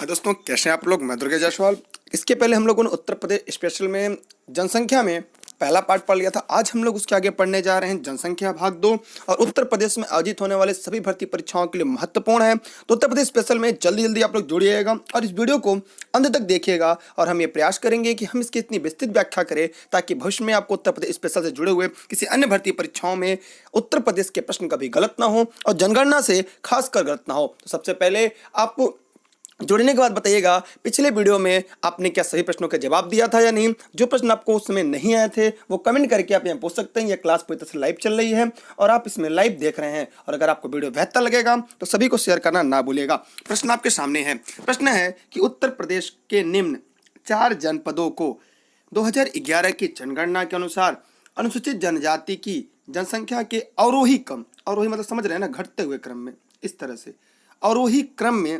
हाँ दोस्तों, कैसे हैं आप लोग। मैं दुर्गा जायसवाल। इसके पहले हम लोगों ने उत्तर प्रदेश स्पेशल में जनसंख्या में पहला पार्ट पढ़ लिया था। आज हम लोग उसके आगे पढ़ने जा रहे हैं जनसंख्या भाग 2। और उत्तर प्रदेश में आयोजित होने वाले सभी भर्ती परीक्षाओं के लिए महत्वपूर्ण है। तो उत्तर प्रदेश स्पेशल में जल्दी जल्दी आप लोग जुड़िएगा और इस वीडियो को अंत तक देखिएगा। और हम ये प्रयास करेंगे कि हम इसकी इतनी विस्तृत व्याख्या करें ताकि भविष्य में आपको उत्तर प्रदेश स्पेशल से जुड़े हुए किसी अन्य भर्ती परीक्षाओं में उत्तर प्रदेश के प्रश्न कभी गलत ना हो और जनगणना से खासकर गलत ना हो। तो सबसे पहले आप जुड़ने के बाद बताइएगा, पिछले वीडियो में आपने क्या सभी प्रश्नों का जवाब दिया था या नहीं। जो प्रश्न आपको उस समय नहीं आए थे वो कमेंट करके आप यहाँ पूछ सकते हैं। यह क्लास पूरी तरह से लाइव चल रही है और आप इसमें लाइव देख रहे हैं। और अगर आपको वीडियो बेहतर लगेगा तो सभी को शेयर करना ना भूलिएगा। प्रश्न आपके सामने है। प्रश्न है कि उत्तर प्रदेश के निम्न 4 जनपदों को 2011 की जनगणना के अनुसार अनुसूचित जनजाति की जनसंख्या के अवरोही क्रम, अवरोही मतलब समझ रहे हैं ना, घटते हुए क्रम में, इस तरह से अवरोही क्रम में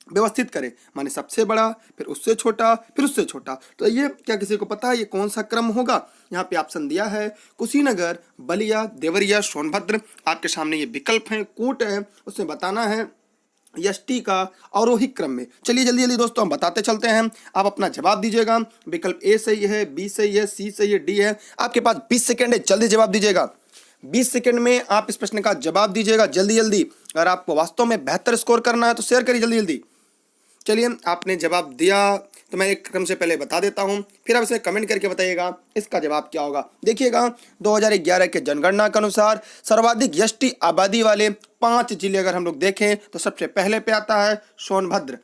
व्यवस्थित करें। माने सबसे बड़ा, फिर उससे छोटा, फिर उससे छोटा। तो ये क्या किसी को पता है ये कौन सा क्रम होगा? यहाँ पे ऑप्शन दिया है कुशीनगर, बलिया, देवरिया, सोनभद्र। आपके सामने ये विकल्प हैं, कूट है, उसमें बताना है यष्टि का अवरोही क्रम में। चलिए जल्दी जल्दी दोस्तों हम बताते चलते हैं। आप अपना जवाब दीजिएगा। विकल्प ए सही है, बी सही है, सी सही है, डी है। आपके पास 20 सेकेंड है, जल्दी जवाब दीजिएगा। 20 सेकंड में आप इस प्रश्न का जवाब दीजिएगा जल्दी जल्दी। अगर आपको वास्तव में बेहतर स्कोर करना है तो शेयर करिए जल्दी जल्दी। चलिए, आपने जवाब दिया तो मैं एक क्रम से पहले बता देता हूं, फिर आप इसे कमेंट करके बताइएगा इसका जवाब क्या होगा। देखिएगा, 2011 के जनगणना के अनुसार सर्वाधिक यष्टि आबादी वाले 5 जिले अगर हम लोग देखें तो सबसे पहले पे आता है सोनभद्र।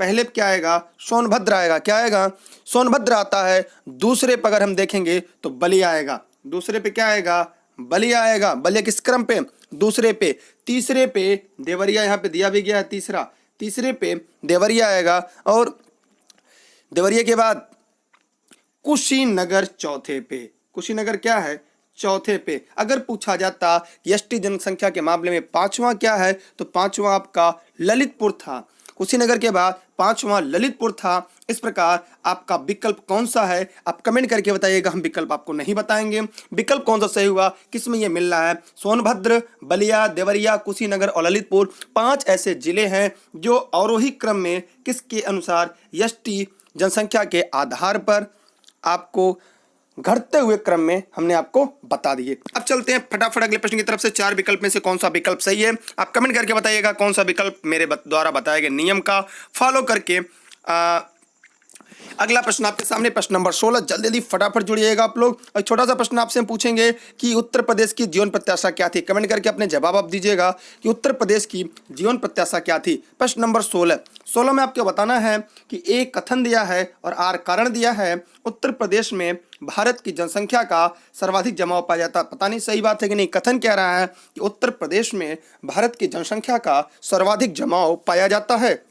पहले क्या आएगा? सोनभद्र आएगा। क्या आएगा? सोनभद्र आता है। दूसरे पे अगर हम देखेंगे तो बलिया आएगा। दूसरे पे क्या आएगा? बलिया आएगा। बलिया किस क्रम पे? दूसरे पे। तीसरे पे देवरिया, यहाँ पे दिया भी गया है तीसरा। तीसरे पे देवरिया आएगा और देवरिया के बाद कुशीनगर चौथे पे। कुशीनगर क्या है? चौथे पे। अगर पूछा जाता यष्टि जनसंख्या के मामले में पांचवा क्या है तो पांचवा आपका ललितपुर था। कुशीनगर के बाद पांचवा ललितपुर था। इस प्रकार आपका विकल्प कौन सा है आप कमेंट करके बताइएगा। हम विकल्प आपको नहीं बताएंगे। विकल्प कौन सा सही हुआ, किसमें ये मिल रहा है? सोनभद्र, बलिया, देवरिया, कुशीनगर और ललितपुर 5 ऐसे जिले हैं जो अवरोही क्रम में किसके अनुसार यष्टि जनसंख्या के आधार पर आपको घटते हुए क्रम में हमने आपको बता दिए। अब चलते हैं फटाफट अगले प्रश्न की तरफ से। 4 विकल्प में से कौन सा विकल्प सही है आप कमेंट करके बताइएगा। कौन सा विकल्प मेरे द्वारा बताए गए नियम का फॉलो करके अगला प्रश्न आपके सामने, प्रश्न नंबर 16। जल्दी जल्दी फटाफट जुड़िएगा आप लोग। और छोटा सा प्रश्न आपसे हम पूछेंगे कि उत्तर प्रदेश की जीवन प्रत्याशा क्या थी। कमेंट करके अपने जवाब आप दीजिएगा कि उत्तर प्रदेश की जीवन प्रत्याशा क्या थी। प्रश्न नंबर 16 में आपको बताना है कि ए कथन दिया है और आर कारण दिया है। उत्तर प्रदेश में भारत की जनसंख्या का सर्वाधिक जमाव पाया जाता। पता नहीं सही बात है कि नहीं। कथन कह रहा है कि उत्तर प्रदेश में भारत की जनसंख्या का सर्वाधिक जमाव पाया जाता है,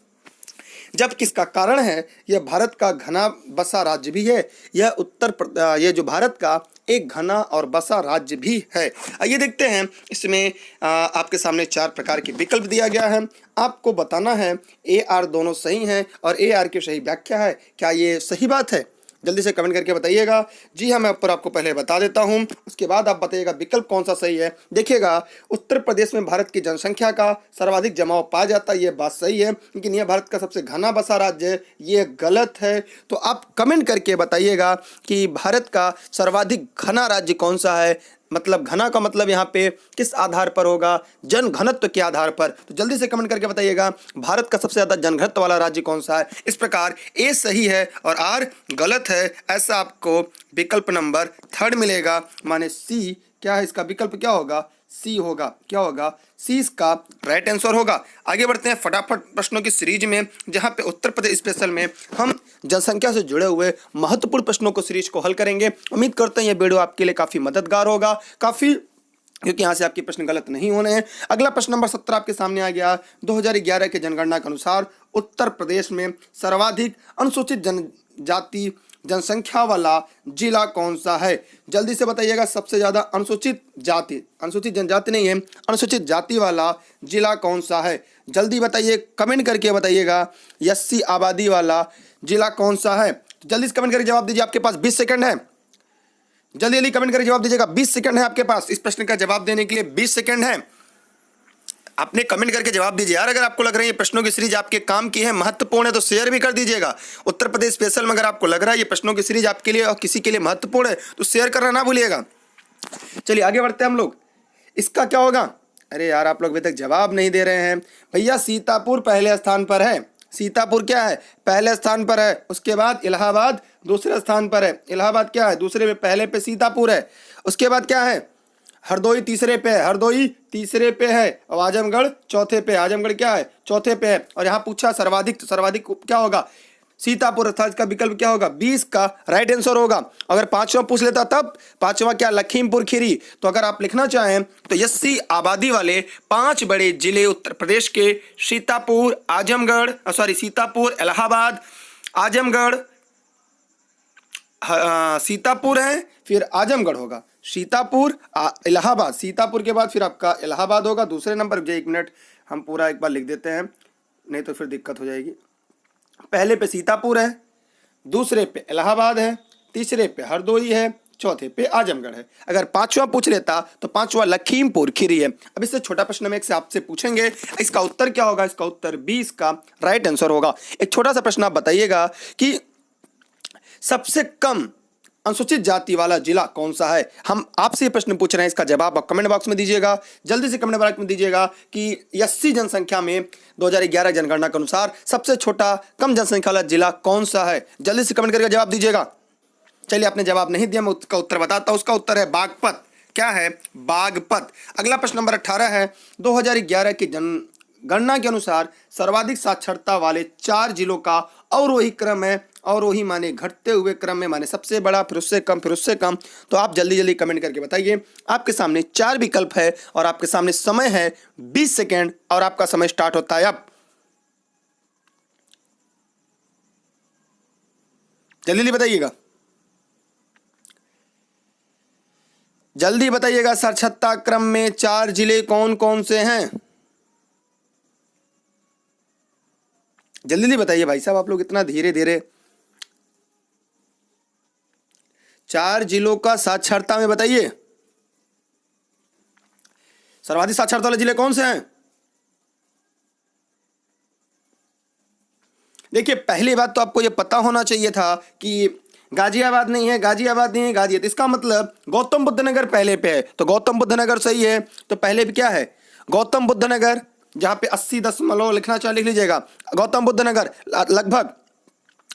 जब किसका कारण है यह भारत का घना बसा राज्य भी है। ये जो भारत का एक घना और बसा राज्य भी है। आइए देखते हैं, इसमें आपके सामने 4 प्रकार के विकल्प दिया गया है। आपको बताना है ए आर दोनों सही हैं और ए आर की सही व्याख्या है। क्या ये सही बात है? जल्दी से कमेंट करके बताइएगा। जी हाँ, मैं ऊपर आपको पहले बता देता हूँ, उसके बाद आप बताइएगा विकल्प कौन सा सही है। देखिएगा, उत्तर प्रदेश में भारत की जनसंख्या का सर्वाधिक जमाव पाया जाता है, ये बात सही है, लेकिन यह भारत का सबसे घना बसा राज्य है, ये गलत है। तो आप कमेंट करके बताइएगा कि भारत का सर्वाधिक घना राज्य कौन सा है। मतलब घना का मतलब यहाँ पे किस आधार पर होगा? जन घनत्व के आधार पर। तो जल्दी से कमेंट करके बताइएगा भारत का सबसे ज्यादा जनघनत्व वाला राज्य कौन सा है। इस प्रकार ए सही है और आर गलत है, ऐसा आपको विकल्प नंबर 3 मिलेगा। माने सी क्या है? इसका विकल्प क्या होगा? सी होगा। क्या होगा? सी इसका राइट आंसर होगा। आगे बढ़ते हैं फटाफट प्रश्नों की सीरीज में, जहां पे उत्तर प्रदेश स्पेशल में हम जनसंख्या से जुड़े हुए महत्वपूर्ण प्रश्नों को सीरीज को हल करेंगे। उम्मीद करते हैं ये वीडियो आपके लिए काफी मददगार होगा, क्योंकि यहाँ से आपके प्रश्न गलत नहीं होने हैं। अगला प्रश्न नंबर 17 आपके सामने आ गया। 2011 के जनगणना के अनुसार उत्तर प्रदेश में सर्वाधिक अनुसूचित जनजाति जनसंख्या वाला जिला कौन सा है? जल्दी से बताइएगा। सबसे ज्यादा अनुसूचित जनजाति नहीं है, अनुसूचित जाति वाला जिला कौन सा है? जल्दी बताइए, कमेंट करके बताइएगा। यस्सी आबादी वाला जिला कौन सा है? जल्दी से कमेंट करके जवाब दीजिए। आपके पास 20 सेकंड है। जल्दी कमेंट करके जवाब दीजिएगा। 20 सेकंड है आपके पास। इस प्रश्न का जवाब देने के लिए 20 सेकंड है। आपने कमेंट करके जवाब दीजिए यार। अगर आपको लग रहा है ये प्रश्नों की सीरीज आपके काम की है, महत्वपूर्ण है, तो शेयर भी कर दीजिएगा। उत्तर प्रदेश स्पेशल में अगर आपको लग रहा है ये प्रश्नों की सीरीज आपके लिए और किसी के लिए महत्वपूर्ण है तो शेयर करना ना भूलिएगा। चलिए आगे बढ़ते हैं हम लोग। इसका क्या होगा? अरे यार आप लोग अभी तक जवाब नहीं दे रहे हैं भैया। सीतापुर पहले स्थान पर है। सीतापुर क्या है? पहले स्थान पर है। उसके बाद इलाहाबाद दूसरे स्थान पर है। इलाहाबाद क्या है? दूसरे पे, पहले पे सीतापुर है। उसके बाद क्या है? हरदोई तीसरे पे है। हरदोई तीसरे पे है। और आजमगढ़ चौथे पे। आजमगढ़ क्या है? चौथे पे है। और यहाँ पूछा सर्वाधिक, तो सर्वाधिक क्या होगा? सीतापुर, अर्थात इसका विकल्प क्या होगा? 20 का राइट आंसर होगा। अगर पांचवा पूछ लेता तब, पांचवा क्या? लखीमपुर खीरी। तो अगर आप लिखना चाहें तो 80 आबादी वाले 5 बड़े जिले उत्तर प्रदेश के सीतापुर, आजमगढ़, सीतापुर, इलाहाबाद, आजमगढ़, सीतापुर है, फिर आजमगढ़ होगा। सीतापुर, इलाहाबाद, सीतापुर के बाद फिर आपका इलाहाबाद होगा दूसरे नंबर। जो 1 मिनट हम पूरा एक बार लिख देते हैं, नहीं तो फिर दिक्कत हो जाएगी। पहले पे सीतापुर है, दूसरे पे इलाहाबाद है, तीसरे पे हरदोई है, चौथे पे आजमगढ़ है। अगर पांचवा पूछ लेता तो पांचवा लखीमपुर खीरी है। अब इससे छोटा प्रश्न हम एक से आपसे पूछेंगे, इसका उत्तर क्या होगा? इसका उत्तर 20 का राइट आंसर होगा। एक छोटा सा प्रश्न आप बताइएगा कि सबसे कम अनुसूचित जाति वाला जिला कौन सा है? हम आपसे ये प्रश्न पूछ रहे हैं, इसका जवाब आप कमेंट बॉक्स में दीजिएगा। जल्दी से कमेंट बॉक्स में दीजिएगा कि 80 जनसंख्या में 2011 जनगणना के अनुसार सबसे छोटा कम जनसंख्या वाला जिला कौन सा है? जल्दी से कमेंट करके जवाब दीजिएगा। चलिए, आपने जवाब नहीं दिया, मैं उसका उत्तर बताता हूं। उसका उत्तर है बागपत। क्या है? बागपत। अगला प्रश्न नंबर 18 है। 2011 की जनगणना के अनुसार सर्वाधिक साक्षरता वाले 4 जिलों का अवरोही क्रम है। अवरोही माने घटते हुए क्रम में, माने सबसे बड़ा, फिर उससे कम, फिर उससे कम। तो आप जल्दी जल्दी कमेंट करके बताइए। आपके सामने 4 विकल्प है और आपके सामने समय है 20 सेकेंड और आपका समय स्टार्ट होता है अब। जल्दी जल्दी बताइएगा, जल्दी बताइएगा। साक्षरता क्रम में 4 जिले कौन कौन से हैं? जल्दी जल्दी बताइए भाई साहब, आप लोग इतना धीरे धीरे। 4 जिलों का साक्षरता में बताइए, सर्वाधिक साक्षरता वाले जिले कौन से हैं? देखिए, पहली बात तो आपको यह पता होना चाहिए था कि गाजियाबाद नहीं है, गाजियाबाद नहीं है, गाजियाबाद। इसका मतलब गौतम बुद्ध नगर पहले पे है, तो गौतम बुद्ध नगर सही है। तो पहले पे क्या है? गौतम बुद्ध नगर, जहां पे 80 लिखना चाहिए, लिख लीजिएगा। गौतम बुद्ध नगर लगभग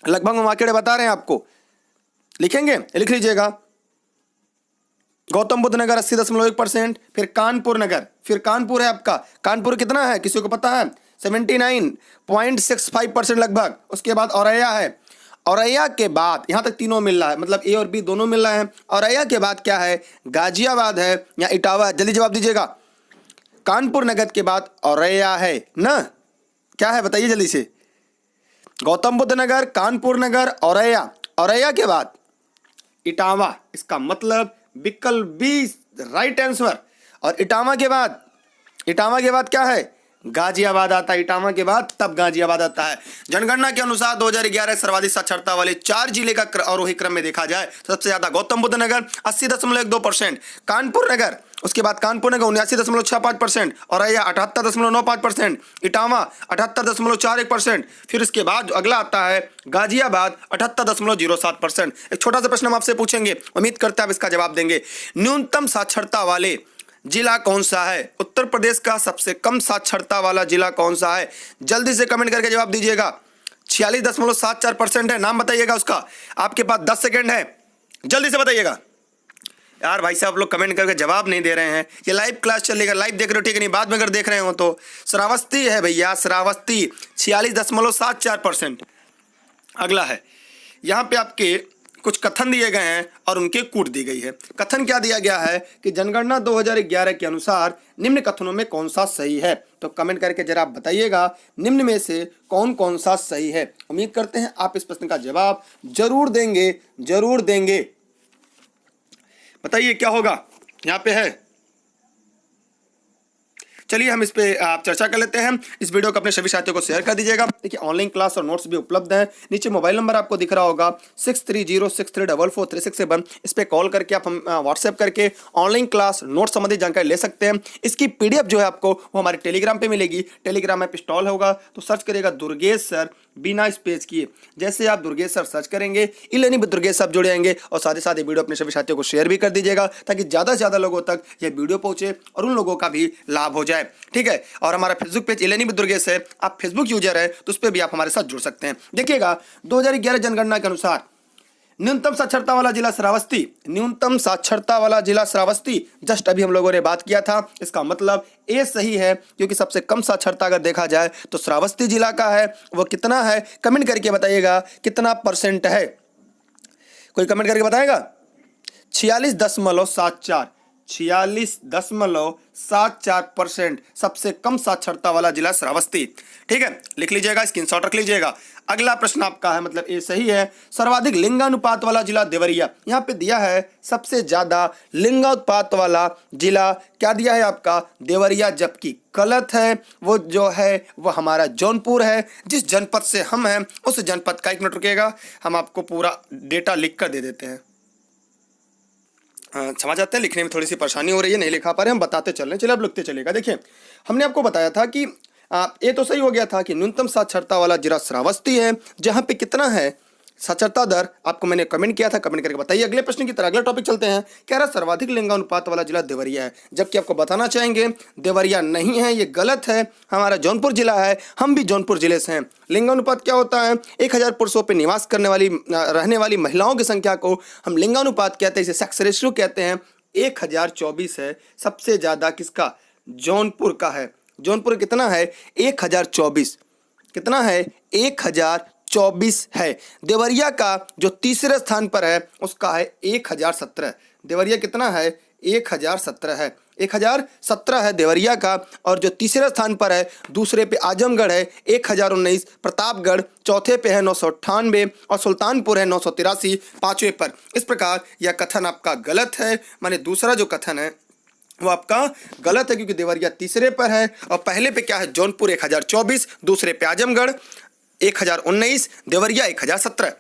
लगभग हम आंकड़े बता रहे हैं आपको, लिखेंगे, लिख लीजिएगा। गौतम बुद्ध नगर 80.1%। फिर कानपुर नगर, फिर कानपुर है आपका। कानपुर कितना है किसी को पता है? 79.65% लगभग। उसके बाद औरैया है। औरैया के बाद, यहां तक तीनों मिल रहा है, मतलब ए और बी दोनों मिल रहा है। औरैया के बाद क्या है? गाजियाबाद है या इटावा है? जल्दी जवाब दीजिएगा। कानपुर नगर के बाद औरैया है ना? क्या है बताइए जल्दी से। गौतम बुद्ध नगर, कानपुर नगर, औरैया। औरैया के बाद इटावा। इसका मतलब विकल्प बी राइट आंसर। और इटावा के बाद क्या है? गाजियाबाद आता है। इटावा के बाद तब गाजियाबाद आता है। जनगणना के अनुसार 2011 सर्वाधिक साक्षरता वाले 4 जिले का अवरोही क्रम में देखा जाए, सबसे ज्यादा गौतम बुद्ध नगर 80.12%, कानपुर नगर, उसके बाद कानपुर नगर 79.65%, औरैया 78.95%, इटावा 78.41%, फिर इसके बाद अगला आता है गाजियाबाद 78.07%। एक छोटा सा प्रश्न हम आपसे पूछेंगे, उम्मीद करते हैं आप इसका जवाब देंगे। न्यूनतम साक्षरता वाले जिला कौन सा है? उत्तर प्रदेश का सबसे कम साक्षरता वाला जिला कौन सा है? जल्दी से कमेंट करके जवाब दीजिएगा। 46.74% है। नाम बताइएगा उसका। आपके पास 10 सेकेंड है, जल्दी से बताइएगा। यार भाई साहब लोग कमेंट करके जवाब नहीं दे रहे हैं। ये लाइव क्लास चलेगा, लाइव देख रहे हो ठीक है, नहीं बाद में अगर देख रहे हो तो। श्रावस्ती है भैया, श्रावस्ती 46.74%। अगला है, यहाँ पे आपके कुछ कथन दिए गए हैं और उनके कूट दी गई है। कथन क्या दिया गया है कि जनगणना 2011 के अनुसार निम्न कथनों में कौन सा सही है? तो कमेंट करके जरा आप बताइएगा निम्न में से कौन कौन सा सही है। उम्मीद करते हैं आप इस प्रश्न का जवाब जरूर देंगे, जरूर देंगे। बताइए क्या होगा? यहाँ पे है चलिए हम इस पे आप चर्चा कर लेते हैं। इस वीडियो को अपने सभी साथियों को शेयर कर दीजिएगा। देखिए ऑनलाइन क्लास और नोट्स भी उपलब्ध हैं। नीचे मोबाइल नंबर आपको दिख रहा होगा 6306344367। इस पे कॉल करके आप हम व्हाट्सएप करके ऑनलाइन क्लास नोट संबंधित जानकारी ले सकते हैं। इसकी पीडीएफ जो है आपको वो हमारे टेलीग्राम पे मिलेगी। टेलीग्राम ऐप इंस्टॉल होगा तो सर्च करिएगा दुर्गेश सर बिना स्पेस किए। जैसे आप दुर्गेश सर सर्च करेंगे ई-लर्निंग विद दुर्गेश आप जुड़ जाएंगे। और साथ ही साथ ये वीडियो अपने सभी साथियों को शेयर भी कर दीजिएगा ताकि ज़्यादा से ज़्यादा लोगों तक ये वीडियो पहुंचे और उन लोगों का भी लाभ हो जाए। ठीक है, और हमारा Facebook page e-learning with Durgesh है। आप फेसबुक यूजर है तो उस पर भी आप हमारे साथ जुड़ सकते हैं। देखिएगा 2011 जनगणना के अनुसार न्यूनतम साक्षरता वाला जिला श्रावस्ती, न्यूनतम साक्षरता वाला जिला श्रावस्ती जस्ट अभी हम लोगों ने बात किया था। इसका मतलब ए सही है क्योंकि सबसे कम साक्षरता अगर देखा जाए तो श्रावस्ती जिला का है। वो कितना है कमेंट करके बताइएगा कितना परसेंट है। कोई कमेंट करके बताएगा? 46.74 46.74% सबसे कम साक्षरता वाला जिला श्रावस्ती। ठीक है, लिख लीजिएगा, स्क्रीनशॉट रख लीजिएगा। अगला प्रश्न आपका है, मतलब ये सही है, सर्वाधिक लिंगानुपात वाला जिला देवरिया। यहाँ पे दिया है सबसे ज्यादा लिंगानुपात वाला जिला, क्या दिया है आपका? देवरिया, जबकि गलत है। वो जो है वो हमारा जौनपुर है। जिस जनपद से हम हैं उस जनपद का, 1 मिनट रुकिएगा, हम आपको पूरा डेटा लिख कर दे देते हैं। क्षमा चाहते हैं, लिखने में थोड़ी सी परेशानी हो रही है, नहीं लिखा पा रहे, हम बताते चल रहे हैं। चलिए अब लिखते चलेगा। देखिए हमने आपको बताया था कि ये तो सही हो गया था कि न्यूनतम साक्षरता वाला जिला श्रावस्ती है। जहां पे कितना है साक्षरता दर आपको मैंने कमेंट किया था, कमेंट करके बताइए। अगले प्रश्न की तरह अगला टॉपिक चलते हैं। कह रहा सर्वाधिक लिंगानुपात वाला जिला देवरिया है, जबकि आपको बताना चाहेंगे देवरिया नहीं है, ये गलत है, हमारा जौनपुर जिला है। हम भी जौनपुर जिले से हैं। लिंगानुपात क्या होता है? 1000 पुरुषों पर निवास करने वाली रहने वाली महिलाओं की संख्या को हम लिंगानुपात कहते हैं, इसे सेक्स रेशियो कहते हैं। 1024 है। सबसे ज्यादा किसका? जौनपुर का है। जौनपुर कितना है? 1024। कितना है? 1024 है। देवरिया का जो तीसरे स्थान पर है उसका है 1017। देवरिया कितना है? 1017 है। 1017 है देवरिया का। और जो तीसरे स्थान पर है, दूसरे पे आजमगढ़ है 1019, प्रतापगढ़ चौथे पे है 998 और सुल्तानपुर है 983 पांचवें पर। इस प्रकार यह कथन आपका गलत है। माने दूसरा जो कथन है वो आपका गलत है क्योंकि देवरिया तीसरे पर है और पहले पे क्या है? जौनपुर 1024, दूसरे पे आजमगढ़ 1019, देवरिया 1017।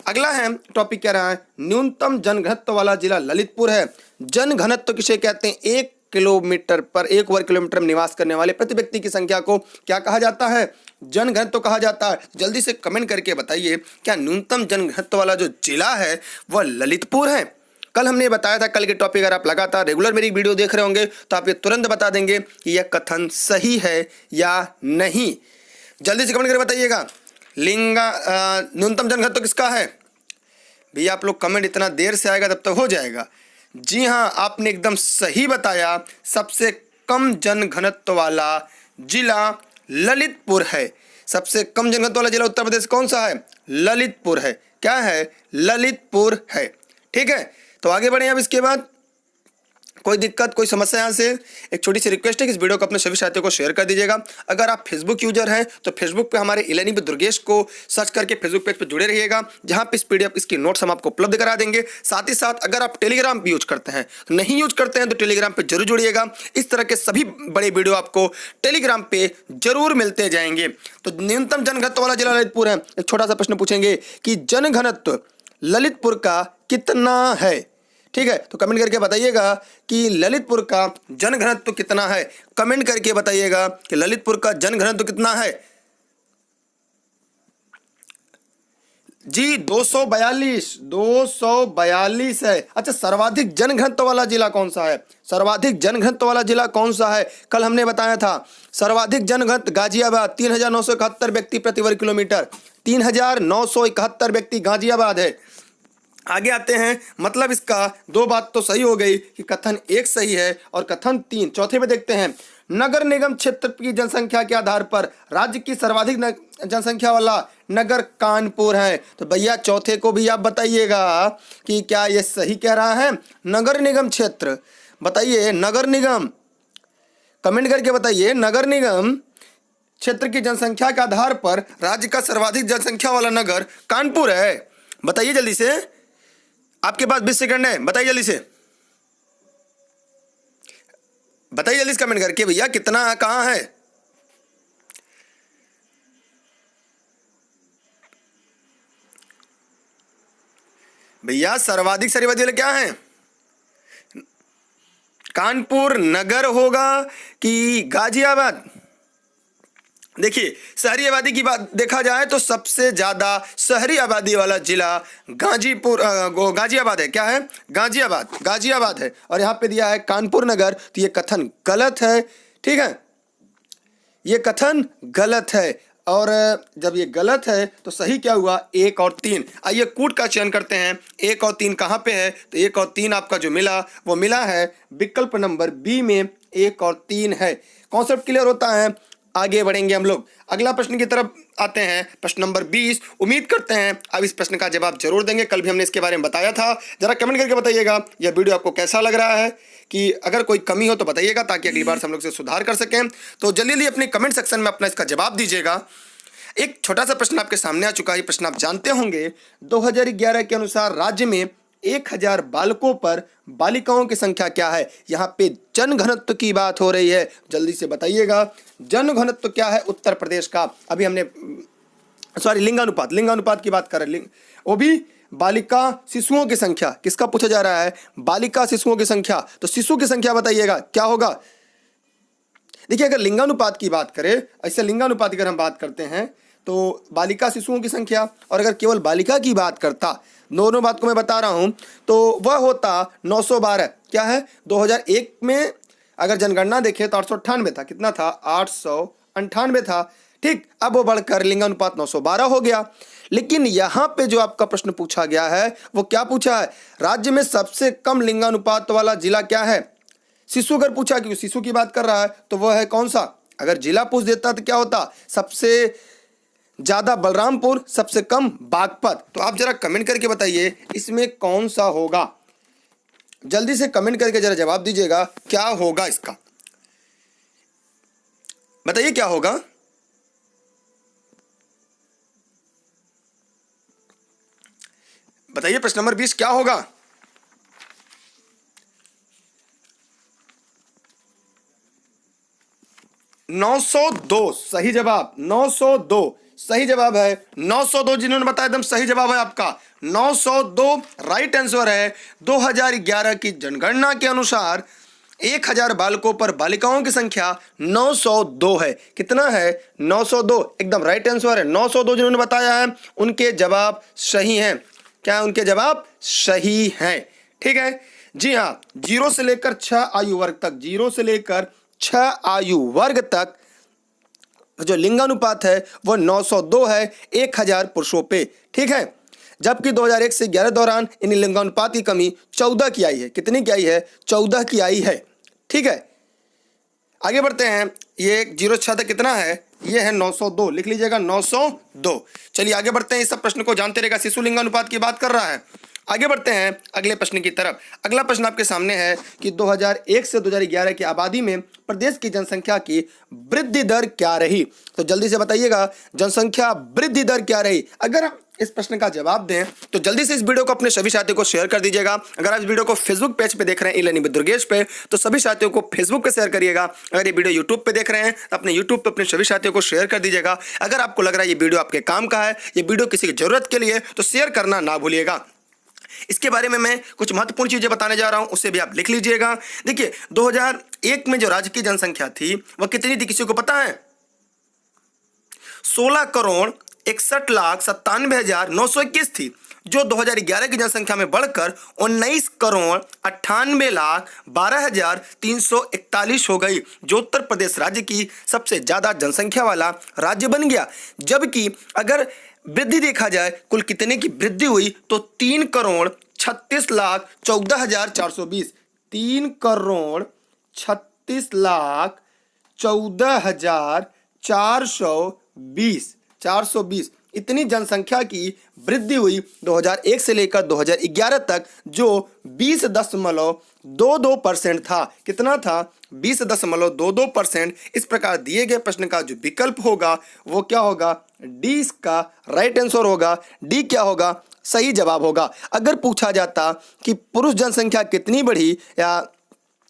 अगला है टॉपिक कह रहा है न्यूनतम जनघनत्व वाला जिला ललितपुर है। जनघनत्व किसे कहते हैं? 1 किलोमीटर पर 1 वर्ग किलोमीटर में निवास करने वाले प्रति व्यक्ति की संख्या को क्या कहा जाता है? जनघनत्व कहा जाता है। जल्दी से कमेंट करके बताइए क्या न्यूनतम जनघनत्व वाला जो जिला है वह ललितपुर है? कल हमने बताया था, कल के टॉपिक अगर आप लगातार रेगुलर मेरी वीडियो देख रहे होंगे तो आप ये तुरंत बता देंगे कि यह कथन सही है या नहीं। जल्दी से कमेंट करके बताइएगा न्यूनतम जनघनत्व किसका है? भैया आप लोग कमेंट इतना देर से आएगा तब तक हो जाएगा। जी हाँ, आपने एकदम सही बताया। सबसे कम जनघनत्व वाला जिला ललितपुर है। सबसे कम जनघनत्व वाला जिला उत्तर प्रदेश कौन सा है? ललितपुर है। क्या है? ललितपुर है। ठीक है, तो आगे बढ़े। अब इसके बाद कोई दिक्कत, कोई समस्या? यहाँ से एक छोटी सी रिक्वेस्ट है कि इस वीडियो को अपने सभी साथियों को शेयर कर दीजिएगा। अगर आप फेसबुक यूजर हैं तो फेसबुक पे हमारे ई-लर्निंग विद दुर्गेश को सर्च करके फेसबुक पेज पे जुड़े रहिएगा, जहाँ पे इस पीडीएफ इसकी नोट्स हम आपको उपलब्ध करा देंगे। साथ ही साथ अगर आप टेलीग्राम भी यूज करते हैं, नहीं यूज करते हैं तो टेलीग्राम पे जरूर जुड़िएगा। इस तरह के सभी बड़े वीडियो आपको टेलीग्राम पे जरूर मिलते जाएंगे। तो न्यूनतम जनघनत्व वाला जिला ललितपुर है। एक छोटा सा प्रश्न पूछेंगे कि जनघनत्व ललितपुर का कितना है? ठीक है, तो कमेंट करके बताइएगा कि ललितपुर का जनघनत्व कितना है। कमेंट करके बताइएगा कि ललितपुर का जनघनत्व कितना है। जी 242 है। अच्छा, सर्वाधिक जनघनत्व वाला जिला कौन सा है? सर्वाधिक जनघनत्व वाला जिला कौन सा है? कल हमने बताया था सर्वाधिक जनघनत्व गाजियाबाद 3971 व्यक्ति प्रति वर्ग किलोमीटर। 3971 व्यक्ति गाजियाबाद है। आगे आते हैं, मतलब इसका 2 बात तो सही हो गई कि कथन 1 सही है और कथन 3। चौथे में देखते हैं नगर निगम क्षेत्र की जनसंख्या के आधार पर राज्य की सर्वाधिक जनसंख्या वाला नगर कानपुर है। तो भैया चौथे को भी आप बताइएगा कि क्या ये सही कह रहा है? नगर निगम क्षेत्र, बताइए नगर निगम, कमेंट करके बताइए नगर निगम क्षेत्र की जनसंख्या के आधार पर राज्य का सर्वाधिक जनसंख्या वाला नगर कानपुर है। बताइए जल्दी से, आपके पास 20 सेकंड है, बताइए जल्दी से। बताइए जल्दी से कमेंट करके भैया कितना कहाँ है। भैया सर्वाधिक शहरी आबादी वाले क्या है? कानपुर नगर होगा कि गाजियाबाद? देखिए शहरी आबादी की बात देखा जाए तो सबसे ज्यादा शहरी आबादी वाला जिला गाजियाबाद है। क्या है? गाजियाबाद है। और यहाँ पे दिया है कानपुर नगर, तो ये कथन गलत है। ठीक है, ये कथन गलत है। और जब ये गलत है तो सही क्या हुआ? 1 और 3। आइए कूट का चयन करते हैं। 1 और 3 कहाँ पे है? तो 1 और 3 आपका जो मिला वो मिला है विकल्प नंबर बी में, 1 और 3 है। कॉन्सेप्ट क्लियर होता है। आगे बढ़ेंगे हम लोग, अगला प्रश्न की तरफ आते हैं। प्रश्न नंबर 20। उम्मीद करते हैं अब इस प्रश्न का जवाब जरूर देंगे, कल भी हमने इसके बारे में बताया था। जरा कमेंट करके बताइएगा यह वीडियो आपको कैसा लग रहा है, कि अगर कोई कमी हो तो बताइएगा ताकि अगली बार से हम लोग इसे सुधार कर सकें। तो जल्दी जल्दी अपने कमेंट सेक्शन में अपना इसका जवाब दीजिएगा। एक छोटा सा प्रश्न आपके सामने आ चुका है, प्रश्न आप जानते होंगे। 2011 के अनुसार राज्य में 1000 बालकों पर बालिकाओं की संख्या क्या है? यहाँ पे जन घनत्व की बात हो रही है, जल्दी से बताइएगा जन घनत्व क्या है उत्तर प्रदेश का। अभी हमने लिंगानुपात की बात कर रहे हैं, वो भी बालिका शिशुओं की संख्या। किसका पूछा जा रहा है? बालिका शिशुओं की संख्या। तो शिशु की संख्या बताइएगा क्या होगा। देखिए अगर लिंगानुपात की बात करें, ऐसे लिंगानुपात की अगर हम बात करते हैं तो बालिका शिशुओं की संख्या, और अगर केवल बालिका की बात करता, दोनों बात को मैं बता रहा हूं, तो वह होता 912। क्या है? 2001 में अगर जनगणना देखें तो 898 था। कितना था? 898 था। ठीक, अब वो बढ़कर लिंगानुपात 912 हो गया। लेकिन यहां पे जो आपका प्रश्न पूछा गया है वो क्या पूछा है? राज्य में सबसे कम लिंगानुपात वाला जिला क्या है? शिशु अगर पूछा, क्योंकि शिशु की बात कर रहा है, तो वह है कौन सा? अगर जिला पूछ देता तो क्या होता? सबसे ज्यादा बलरामपुर, सबसे कम बागपत। तो आप जरा कमेंट करके बताइए इसमें कौन सा होगा। जल्दी से कमेंट करके जरा जवाब दीजिएगा क्या होगा इसका, बताइए क्या होगा। बताइए प्रश्न नंबर 20 क्या होगा? नौ सौ दो सही जवाब। 902 सही जवाब है। 902 जिन्होंने बताया एकदम सही जवाब है आपका। 902 राइट आंसर है। 2011 की जनगणना के अनुसार 1000 बालकों पर बालिकाओं की संख्या 902 है। कितना है? 902 एकदम राइट आंसर है। 902 जिन्होंने बताया है उनके जवाब सही हैं। क्या है? उनके जवाब सही हैं। ठीक है जी हाँ। 0 से लेकर 6 आयु वर्ग तक, 0 से लेकर 6 आयु वर्ग तक जो लिंगानुपात है वह 902 है 1000 पुरुषों पे। ठीक है, जबकि 2001 से 11 दौरान इन लिंगानुपात की कमी 14 की आई है। कितनी की आई है? 14 की आई है। ठीक है, आगे बढ़ते हैं। ये 06 तक कितना है? ये है 902, लिख लीजिएगा 902। चलिए आगे बढ़ते हैं, इस सब प्रश्न को जानते रहेगा। शिशु लिंगानुपात की बात कर रहा है। आगे बढ़ते हैं अगले प्रश्न की तरफ। अगला प्रश्न आपके सामने है कि 2001 से 2011 की आबादी में प्रदेश की जनसंख्या की वृद्धि दर क्या रही? तो जल्दी से बताइएगा जनसंख्या वृद्धि दर क्या रही। अगर आप इस प्रश्न का जवाब दें तो जल्दी से इस वीडियो को अपने सभी साथियों को शेयर कर दीजिएगा। अगर आप इस वीडियो को फेसबुक पेज पे देख रहे हैं ई-लर्निंग विद दुर्गेश पे, तो सभी साथियों को फेसबुक पे शेयर करिएगा। अगर ये वीडियो यूट्यूब पे देख रहे हैं तो अपने यूट्यूब पे अपने सभी साथियों को शेयर कर दीजिएगा। अगर आपको लग रहा है ये वीडियो आपके काम का है, ये वीडियो किसी की जरूरत के लिए, तो शेयर करना ना भूलिएगा। इसके बारे में मैं कुछ महत्वपूर्ण चीजें बताने जा रहा हूं, उससे भी आप लिख लीजिएगा। देखिए 2001 में जो राज्य की जनसंख्या थी वह कितनी थी? किसी को पता है? 16,61,97,921 थी, जो 2011 की जनसंख्या में बढ़कर 19,98,12,341 हो गई, जो उत्तर प्रदेश राज्य की सबसे ज्यादा जनसंख्या वाला राज्य बन गया। जबकि अगर वृद्धि देखा जाए कुल कितने की वृद्धि हुई तो 3,36,14,420, 3,36,14,420 इतनी जनसंख्या की वृद्धि हुई 2001 से लेकर 2011 तक, जो 20.22% था। कितना था? 20.22%। इस प्रकार दिए गए प्रश्न का जो विकल्प होगा वो क्या होगा? डी इसका राइट आंसर होगा। डी क्या होगा? सही जवाब होगा। अगर पूछा जाता कि पुरुष जनसंख्या कितनी बढ़ी या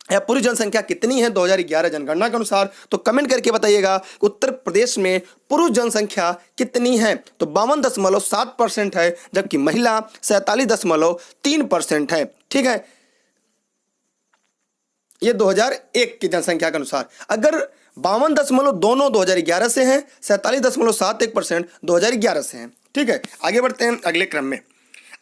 या पूरी जनसंख्या कितनी है 2011 जनगणना के अनुसार, तो कमेंट करके बताइएगा उत्तर प्रदेश में पुरुष जनसंख्या कितनी है। तो 52.7% है, जबकि महिला 47.3% है। ठीक है, ये 2001 की जनसंख्या के अनुसार। अगर 52 दोनों 2011 से हैं, 47.71% 2011 से हैं। ठीक है, आगे बढ़ते हैं अगले क्रम में।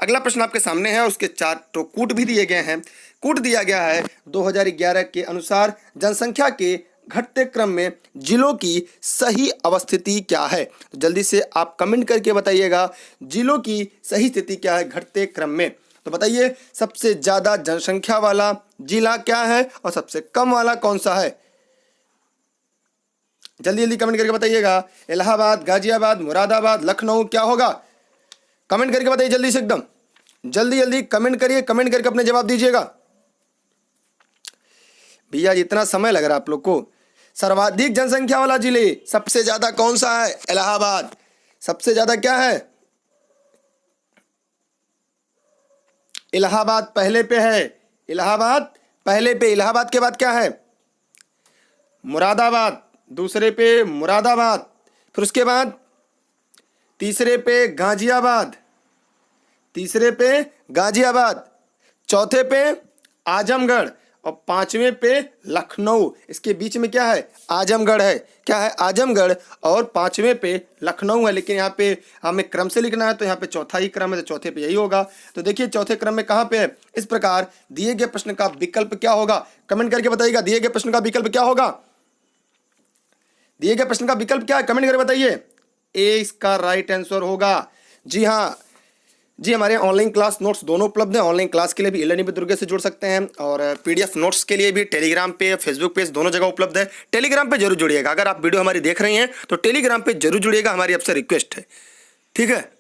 अगला प्रश्न आपके सामने है, उसके 4 तो कूट भी दिए गए हैं। कूट दिया गया है 2011 के अनुसार जनसंख्या के घटते क्रम में जिलों की सही अवस्थिति क्या है। तो जल्दी से आप कमेंट करके बताइएगा जिलों की सही स्थिति क्या है घटते क्रम में। तो बताइए सबसे ज्यादा जनसंख्या वाला जिला क्या है और सबसे कम वाला कौन सा है। जल्दी जल्दी कमेंट करके बताइएगा। इलाहाबाद, गाजियाबाद, मुरादाबाद, लखनऊ, क्या होगा? कमेंट करके बताइए जल्दी से, एकदम जल्दी जल्दी कमेंट करिए, कमेंट करके अपने जवाब दीजिएगा। भैया इतना समय लग रहा है आप लोग को। सर्वाधिक जनसंख्या वाला जिले सबसे ज्यादा कौन सा है? इलाहाबाद। सबसे ज्यादा क्या है? इलाहाबाद पहले पे है। इलाहाबाद पहले पे। इलाहाबाद के बाद क्या है? मुरादाबाद। दूसरे पे मुरादाबाद, फिर उसके बाद तीसरे पे गाजियाबाद, तीसरे पे गाजियाबाद, चौथे पे आजमगढ़ और पांचवें पे लखनऊ। इसके बीच में क्या है? आजमगढ़ है। क्या है? आजमगढ़। और पांचवें पे लखनऊ है। लेकिन यहाँ पे हमें क्रम से लिखना है, तो यहाँ पे चौथा ही क्रम है, तो चौथे पे यही होगा। तो देखिए चौथे क्रम में कहाँ पे है। इस प्रकार दिए गए प्रश्न का विकल्प क्या होगा? कमेंट करके बताइएगा दिए गए प्रश्न का विकल्प क्या होगा। दिए गए प्रश्न का विकल्प क्या है? कमेंट करके बताइए। ए इसका राइट आंसर होगा। जी हाँ जी, हमारे ऑनलाइन क्लास नोट्स दोनों उपलब्ध हैं। ऑनलाइन क्लास के लिए भी ई-लर्निंग विद दुर्गे से जुड़ सकते हैं और पीडीएफ नोट्स के लिए भी टेलीग्राम पे, फेसबुक पेज दोनों जगह उपलब्ध है। टेलीग्राम पे जरूर जुड़िएगा। अगर आप वीडियो हमारी देख रही हैं तो टेलीग्राम पे जरूर जुड़िएगा, हमारी आपसे रिक्वेस्ट है। ठीक है,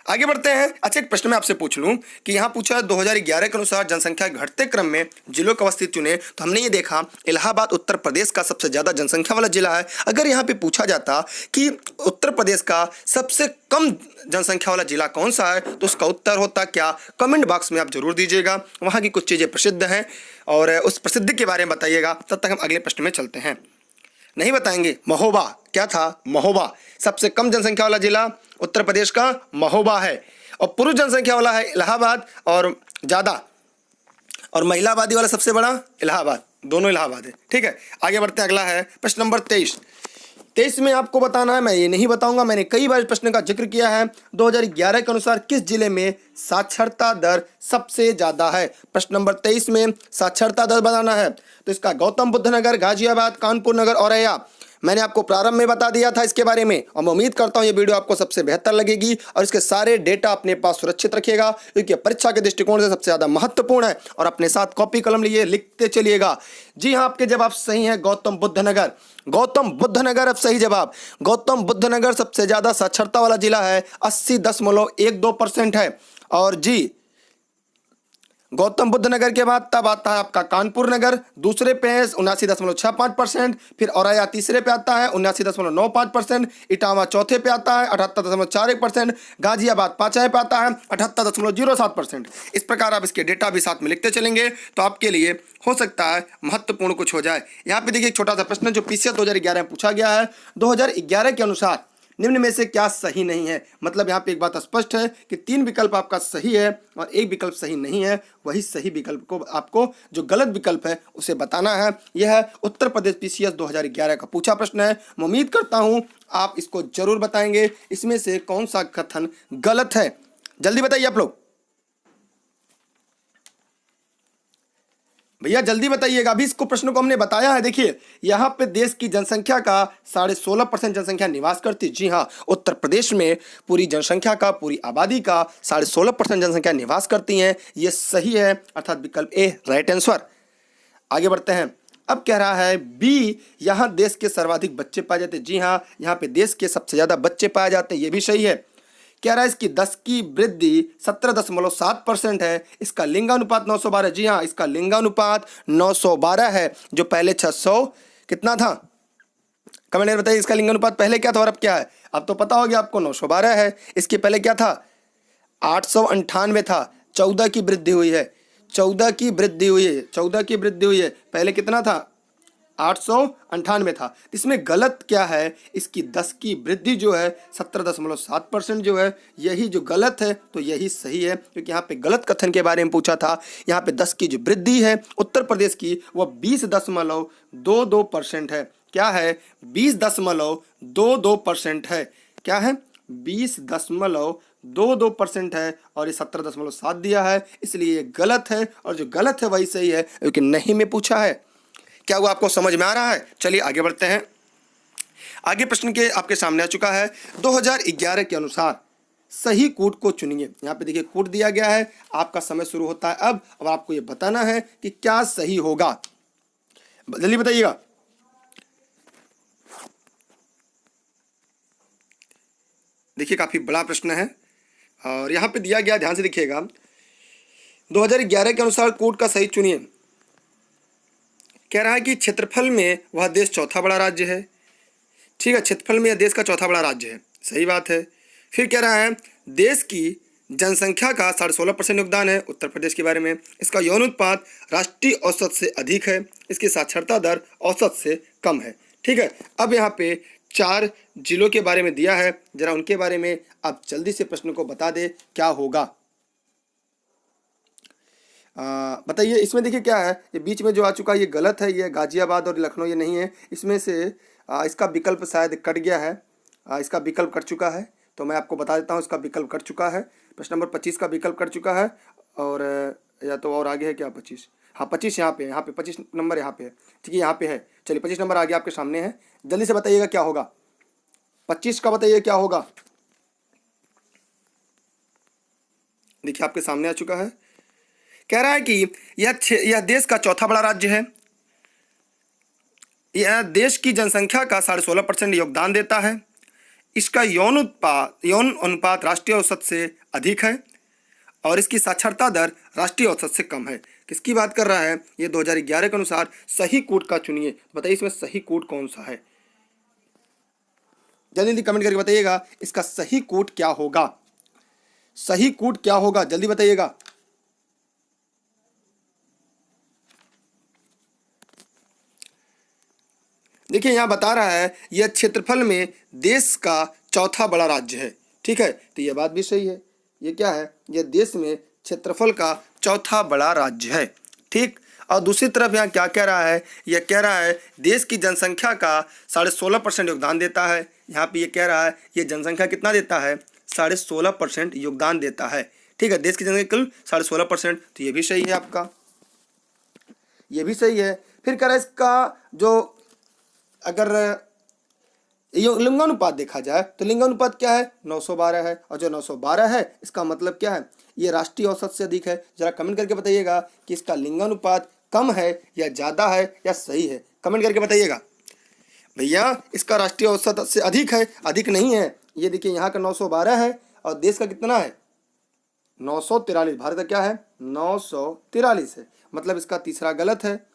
आगे बढ़ते हैं। अच्छा, एक प्रश्न मैं आपसे पूछ लूं कि यहाँ पूछा 2011 के अनुसार जनसंख्या घटते क्रम में जिलों का अवस्थित चुने। तो हमने ये देखा इलाहाबाद उत्तर प्रदेश का सबसे ज्यादा जनसंख्या वाला जिला है। अगर यहाँ पे पूछा जाता कि उत्तर प्रदेश का सबसे कम जनसंख्या वाला जिला कौन सा है, तो उसका उत्तर होता क्या? कमेंट बॉक्स में आप जरूर दीजिएगा। वहाँ की कुछ चीजें प्रसिद्ध हैं और उस प्रसिद्धि के बारे में बताइएगा। तब तक हम अगले प्रश्न में चलते हैं। नहीं बताएंगे? महोबा। क्या था? महोबा। सबसे कम जनसंख्या वाला जिला उत्तर प्रदेश का महोबा है और पुरुष जनसंख्या वाला है इलाहाबाद, और ज्यादा और महिला आबादी वाला सबसे बड़ा इलाहाबाद। दोनों इलाहाबाद है। ठीक है, आगे बढ़ते हैं। अगला है प्रश्न नंबर 23 में आपको बताना है, मैं ये नहीं बताऊंगा, मैंने कई बार इस प्रश्न का जिक्र किया है। 2011 के अनुसार किस जिले में साक्षरता दर सबसे ज्यादा है? प्रश्न नंबर 23 में साक्षरता दर बताना है। तो इसका गौतम बुद्ध नगर, गाजियाबाद, कानपुर नगर, औरैया। मैंने आपको प्रारंभ में बता दिया था इसके बारे में और मैं उम्मीद करता हूं ये वीडियो आपको सबसे बेहतर लगेगी और इसके सारे डेटा अपने पास सुरक्षित रखिएगा, क्योंकि परीक्षा के दृष्टिकोण से सबसे ज्यादा महत्वपूर्ण है। और अपने साथ कॉपी कलम लिए लिखते चलिएगा। जी हाँ, आपके जवाब सही है। गौतम बुद्ध नगर। गौतम बुद्ध नगर अब सही जवाब। गौतम बुद्ध नगर सबसे ज्यादा साक्षरता वाला जिला है, 80.12% है। और जी, गौतम बुद्ध नगर के बाद तब आता है आपका कानपुर नगर, दूसरे पे है 79.65%। फिर औरैया तीसरे पे आता है 79.95%। इटावा चौथे पे आता है 78.41%। गाजियाबाद पांचवें पे आता है 78.07%। इस प्रकार आप इसके डेटा भी साथ में लिखते चलेंगे तो आपके लिए हो सकता है महत्वपूर्ण कुछ हो जाए। यहाँ पे देखिए एक छोटा सा प्रश्न जो पीसीएस 2011 में पूछा गया है। 2011 के अनुसार निम्न में से क्या सही नहीं है? मतलब यहाँ पे एक बात स्पष्ट है कि 3 विकल्प आपका सही है और 1 विकल्प सही नहीं है। वही सही विकल्प को आपको जो गलत विकल्प है उसे बताना है। यह है उत्तर प्रदेश पीसीएस 2011 का पूछा प्रश्न है। मैं उम्मीद करता हूँ आप इसको जरूर बताएंगे। इसमें से कौन सा कथन गलत है? जल्दी बताइए आप लोग। भैया जल्दी बताइएगा। अभी इसको प्रश्न को हमने बताया है। देखिए यहाँ पे देश की जनसंख्या का 16.5% जनसंख्या निवास करती। जी हाँ, उत्तर प्रदेश में पूरी जनसंख्या का, पूरी आबादी का 16.5% जनसंख्या निवास करती है। ये सही है, अर्थात विकल्प ए राइट आंसर। आगे बढ़ते हैं। अब कह रहा है बी, यहाँ देश के सर्वाधिक बच्चे पाए जाते। जी हाँ, यहाँ पे देश के सबसे ज्यादा बच्चे पाए जाते हैं। ये भी सही है। कह रहा है इसकी 10 की वृद्धि 17.7% है। इसका लिंगानुपात 912। जी हाँ, इसका लिंगानुपात 912 है, जो पहले 600 कितना था? कमेंट में बताइए। इसका लिंगानुपात पहले क्या था और अब क्या है? अब तो पता हो गया आपको, 912 है। इसके पहले क्या था? 898 था। 14 की वृद्धि हुई है। 14 की वृद्धि हुई है, 14 की वृद्धि हुई है। पहले कितना था? 898 था। इसमें गलत क्या है? इसकी 10 की वृद्धि जो है 17.7% जो है, यही जो गलत है, तो यही सही है, क्योंकि यहाँ पे गलत कथन के बारे में पूछा था। यहाँ पे 10 की जो वृद्धि है उत्तर प्रदेश की वह 20.22% है। क्या है? 20.22% है। क्या है? 20.22% है, और ये 17.7 दिया है, इसलिए ये गलत है, और जो गलत है वही सही है, क्योंकि नहीं में पूछा है। क्या वो आपको समझ में आ रहा है? चलिए आगे बढ़ते हैं। आगे प्रश्न के आपके सामने आ चुका है। 2011 के अनुसार सही कूट को चुनिए। यहाँ पे देखिए कूट दिया गया है, आपका समय शुरू होता है अब आपको ये बताना है कि क्या सही होगा। जल्दी बताइएगा। देखिए काफी बड़ा प्रश्न है, और यहाँ पे दिया गया, ध्यान से देखिएगा। 2011 के अनुसार कूट का सही चुनिए। कह रहा है कि क्षेत्रफल में वह देश चौथा बड़ा राज्य है। ठीक है, क्षेत्रफल में यह देश का चौथा बड़ा राज्य है, सही बात है। फिर कह रहा है देश की जनसंख्या का 16.5% योगदान है उत्तर प्रदेश के बारे में। इसका यौन उत्पाद राष्ट्रीय औसत से अधिक है। इसकी साक्षरता दर औसत से कम है। ठीक है, अब यहाँ पे 4 जिलों के बारे में दिया है, जरा उनके बारे में आप जल्दी से प्रश्न को बता दे क्या होगा। बताइए। इसमें देखिए क्या है, ये बीच में जो आ चुका है ये गलत है, ये गाजियाबाद और लखनऊ ये नहीं है। इसमें से इसका विकल्प शायद कट गया है, इसका विकल्प कट चुका है, तो मैं आपको बता देता हूँ इसका विकल्प कट चुका है। प्रश्न नंबर 25 का विकल्प कट चुका है, और या तो और आगे है क्या? 25, हाँ 25 यहाँ पे है, 25 नंबर यहाँ पे है। ठीक है, यहाँ पे है। चलिए 25 नंबर आगे आपके सामने है, जल्दी से बताइएगा क्या होगा। 25 का बताइए क्या होगा। देखिए आपके सामने आ चुका है। कह रहा है कि यह देश का चौथा बड़ा राज्य है। यह देश की जनसंख्या का 16.5% योगदान देता है। इसका यौन अनुपात राष्ट्रीय औसत से अधिक है, और इसकी साक्षरता दर राष्ट्रीय औसत से कम है। किसकी बात कर रहा है? ये 2011 के अनुसार सही कूट का चुनिए। बताइए इसमें सही कूट कौन सा है? जल्दी जल्दी कमेंट करके बताइएगा इसका सही कूट क्या होगा। सही कूट क्या होगा, जल्दी बताइएगा। देखिए यहाँ बता रहा है यह क्षेत्रफल में देश का चौथा बड़ा राज्य है। ठीक है, तो यह बात भी सही है। ये क्या है? यह देश में क्षेत्रफल का चौथा बड़ा राज्य है। ठीक, और दूसरी तरफ यहाँ क्या कह रहा है? यह कह रहा है देश की जनसंख्या का 16.5% योगदान देता है। यहाँ पे ये कह रहा है ये जनसंख्या कितना देता है? 16.5% योगदान देता है। ठीक है, देश की जनसंख्या कुल 16.5%, तो ये भी सही है आपका, ये भी सही है। फिर कह रहा है इसका जो अगर ये लिंगानुपात देखा जाए तो लिंगानुपात क्या है? 912 है, और जो 912 है इसका मतलब क्या है? ये राष्ट्रीय औसत से अधिक है। जरा कमेंट करके बताइएगा कि इसका लिंगानुपात कम है या ज़्यादा है या सही है। कमेंट करके बताइएगा। भैया इसका राष्ट्रीय औसत से अधिक है, अधिक नहीं है। ये देखिए यहाँ का 912 है, और देश का कितना है? 943। भारत का क्या है? 943 है, मतलब इसका तीसरा गलत है।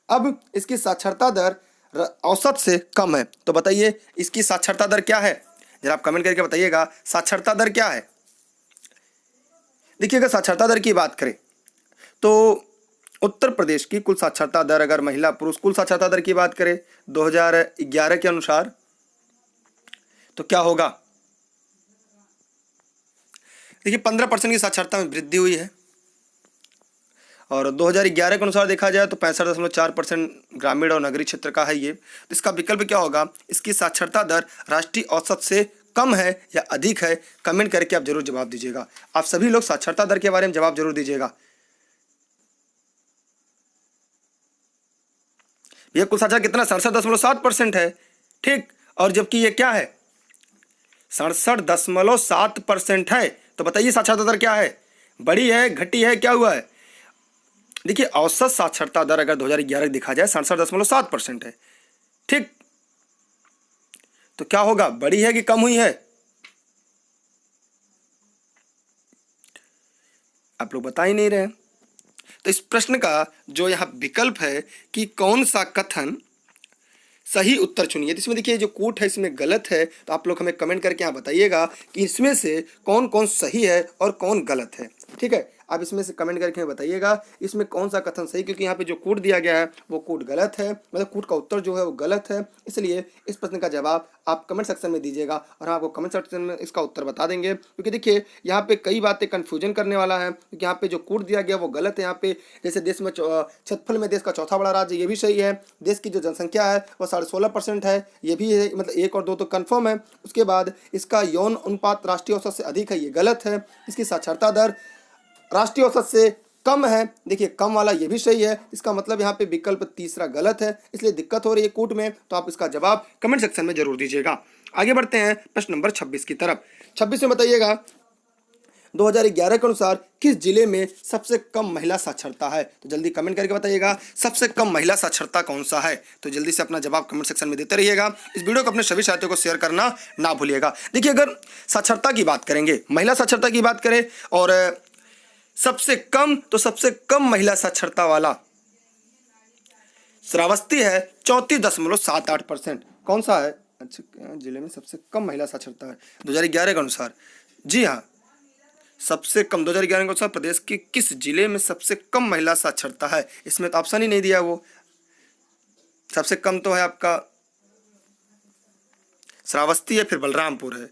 अब इसकी साक्षरता दर औसत से कम है, तो बताइए इसकी साक्षरता दर क्या है? जरा आप कमेंट करके बताइएगा साक्षरता दर क्या है। देखिए अगर साक्षरता दर की बात करें तो उत्तर प्रदेश की कुल साक्षरता दर, अगर महिला पुरुष कुल साक्षरता दर की बात करें 2011 के अनुसार, तो क्या होगा? देखिए 15% की साक्षरता में वृद्धि हुई है, और 2011 के अनुसार देखा जाए तो 65.4% ग्रामीण और नगरीय क्षेत्र का है ये। तो इसका विकल्प क्या होगा? इसकी साक्षरता दर राष्ट्रीय औसत से कम है या अधिक है? कमेंट करके आप जरूर जवाब दीजिएगा। आप सभी लोग साक्षरता दर के बारे में जवाब जरूर दीजिएगा। ये कुल साक्षरता कितना? 67.7% है। ठीक, और जबकि ये क्या है? 67.7% है। तो बताइए साक्षरता दर क्या है? बड़ी है, घटी है, क्या हुआ है? देखिए औसत साक्षरता दर अगर 2011 देखा जाए 67.7% है। ठीक, तो क्या होगा? बड़ी है कि कम हुई है? आप लोग बता ही नहीं रहे। तो इस प्रश्न का जो यहाँ विकल्प है कि कौन सा कथन सही उत्तर चुनिए, तो इसमें देखिए जो कूट है इसमें गलत है, तो आप लोग हमें कमेंट करके यहाँ बताइएगा कि इसमें से कौन कौन सही है और कौन गलत है। ठीक है, आप इसमें से कमेंट करके हमें बताइएगा इसमें कौन सा कथन सही, क्योंकि यहाँ पे जो कोड दिया गया है वो कोड गलत है, मतलब कोड का उत्तर जो है वो गलत है। इसलिए इस प्रश्न का जवाब आप कमेंट सेक्शन में दीजिएगा और हम आपको कमेंट सेक्शन में इसका उत्तर बता देंगे। क्योंकि देखिए यहाँ पे कई बातें कन्फ्यूजन करने वाला है, क्योंकि यहाँ पे जो कोड दिया गया वो गलत है। यहाँ पे जैसे देश में क्षेत्रफल में देश का चौथा बड़ा राज्य, ये भी सही है। देश की जो जनसंख्या है वो 16.5% है, ये भी है, मतलब 1 और 2 तो कन्फर्म है। उसके बाद इसका यौन अनुपात राष्ट्रीय औसत से अधिक है, ये गलत है। इसकी साक्षरता दर राष्ट्रीय औसत से कम है, देखिए कम वाला ये भी सही है। इसका मतलब यहाँ पे विकल्प तीसरा गलत है, इसलिए दिक्कत हो रही है कूट में। तो आप इसका जवाब कमेंट सेक्शन में जरूर दीजिएगा। आगे बढ़ते हैं प्रश्न नंबर 26 की तरफ। 26 में बताइएगा 2011 के अनुसार किस जिले में सबसे कम महिला साक्षरता है? तो जल्दी कमेंट करके बताइएगा सबसे कम महिला साक्षरता कौन सा है। तो जल्दी से अपना जवाब कमेंट सेक्शन में देते रहिएगा। इस वीडियो को अपने सभी साथियों को शेयर करना ना भूलिएगा। देखिए अगर साक्षरता की बात करेंगे, महिला साक्षरता की बात करें और सबसे कम, तो सबसे कम महिला साक्षरता वाला श्रावस्ती है 34.78%। कौन सा है? अच्छा, जिले में सबसे कम महिला साक्षरता है 2011 के अनुसार। जी हाँ, सबसे कम 2011 के अनुसार प्रदेश के किस जिले में सबसे कम महिला साक्षरता है? इसमें तो ऑप्शन ही नहीं दिया। वो सबसे कम तो है आपका श्रावस्ती है, फिर बलरामपुर है,